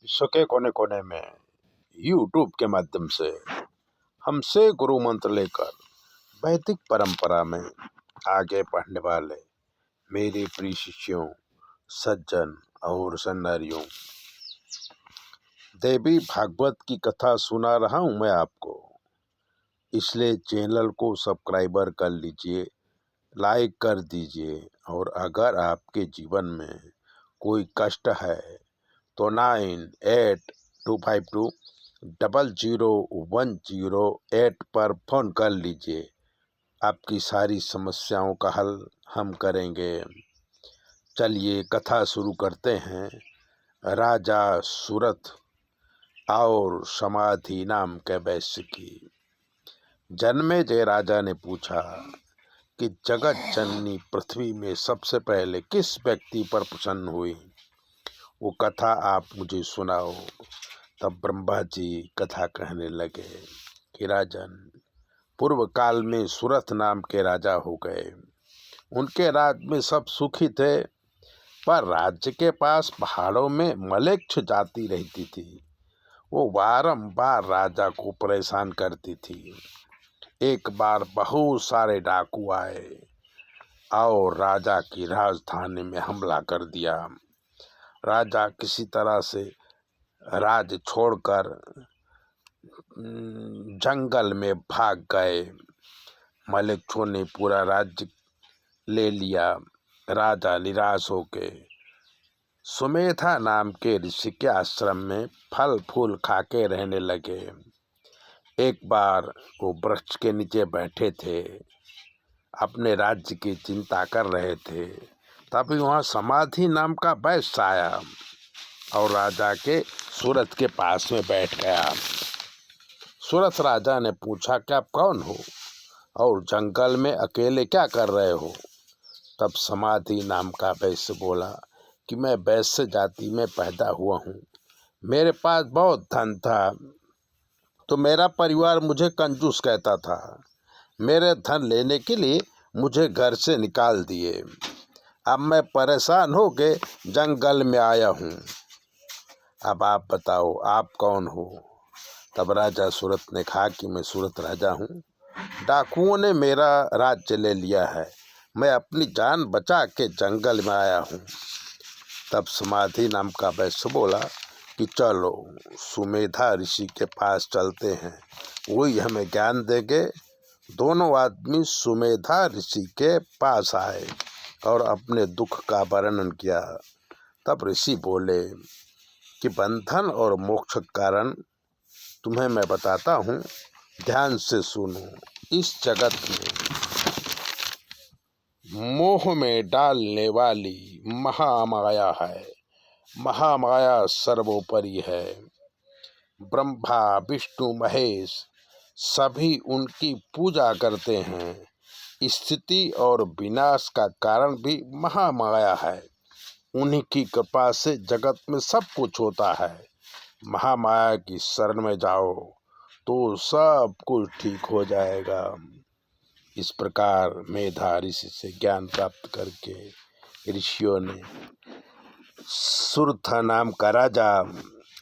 विश्व के कोने कोने में यूट्यूब के माध्यम से हमसे गुरु मंत्र लेकर वैदिक परंपरा में आगे बढ़ने वाले मेरे प्रिय शिष्यों, सज्जन और सन्नारियों, देवी भागवत की कथा सुना रहा हूं मैं आपको। इसलिए चैनल को सब्सक्राइबर कर लीजिए, लाइक कर दीजिए। और अगर आपके जीवन में कोई कष्ट है तो 9825200108 पर फोन कर लीजिए। आपकी सारी समस्याओं का हल हम करेंगे। चलिए कथा शुरू करते हैं। राजा सुरथ और समाधि नाम के वैश्य की। जन्मेजय राजा ने पूछा कि जगत जननी पृथ्वी में सबसे पहले किस व्यक्ति पर प्रसन्न हुई, वो कथा आप मुझे सुनाओ। तब ब्रह्मा जी कथा कहने लगे कि राजन, पूर्व काल में सुरथ नाम के राजा हो गए। उनके राज्य में सब सुखी थे, पर राज्य के पास पहाड़ों में मलेच्छ जाति रहती थी। वो बारंबार राजा को परेशान करती थी। एक बार बहुत सारे डाकू आए और राजा की राजधानी में हमला कर दिया। राजा किसी तरह से राज छोड़कर जंगल में भाग गए। मलेच्छों ने पूरा राज्य ले लिया। राजा निराश होके सुमेधा नाम के ऋषि के आश्रम में फल फूल खाके रहने लगे। एक बार वो वृक्ष के नीचे बैठे थे, अपने राज्य की चिंता कर रहे थे। तभी वहाँ समाधि नाम का वैश्य आया और राजा के सूरत के पास में बैठ गया। सूरत राजा ने पूछा कि आप कौन हो और जंगल में अकेले क्या कर रहे हो। तब समाधि नाम का वैश्य बोला कि मैं वैश्य जाति में पैदा हुआ हूँ, मेरे पास बहुत धन था, तो मेरा परिवार मुझे कंजूस कहता था। मेरे धन लेने के लिए मुझे घर से निकाल दिए। अब मैं परेशान होके जंगल में आया हूँ। अब आप बताओ आप कौन हो। तब राजा सूरत ने कहा कि मैं सूरत राजा हूँ, डाकुओं ने मेरा राज्य ले लिया है, मैं अपनी जान बचा के जंगल में आया हूँ। तब समाधि नाम का वैश्य बोला कि चलो सुमेधा ऋषि के पास चलते हैं, वही हमें ज्ञान देंगे। दोनों आदमी सुमेधा ऋषि के पास आए और अपने दुख का वर्णन किया। तब ऋषि बोले कि बंधन और मोक्ष कारण तुम्हें मैं बताता हूँ, ध्यान से सुनो। इस जगत में मोह में डालने वाली महामाया है। महामाया सर्वोपरि है। ब्रह्मा विष्णु महेश सभी उनकी पूजा करते हैं। स्थिति और विनाश का कारण भी महामाया है। उन्हीं की कृपा से जगत में सब कुछ होता है। महामाया की शरण में जाओ तो सब कुछ ठीक हो जाएगा। इस प्रकार मेधा ऋषि से ज्ञान प्राप्त करके ऋषियों ने सुरथ नाम का राजा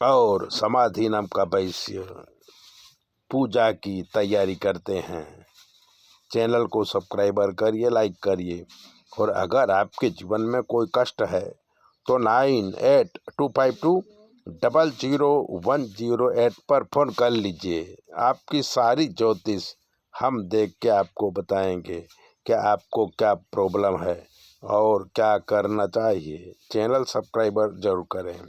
और समाधि नाम का वैश्य पूजा की तैयारी करते हैं। चैनल को सब्सक्राइबर करिए, लाइक करिए। और अगर आपके जीवन में कोई कष्ट है तो 9825200108 पर फोन कर लीजिए। आपकी सारी ज्योतिष हम देख के आपको बताएंगे कि आपको क्या प्रॉब्लम है और क्या करना चाहिए। चैनल सब्सक्राइबर जरूर करें।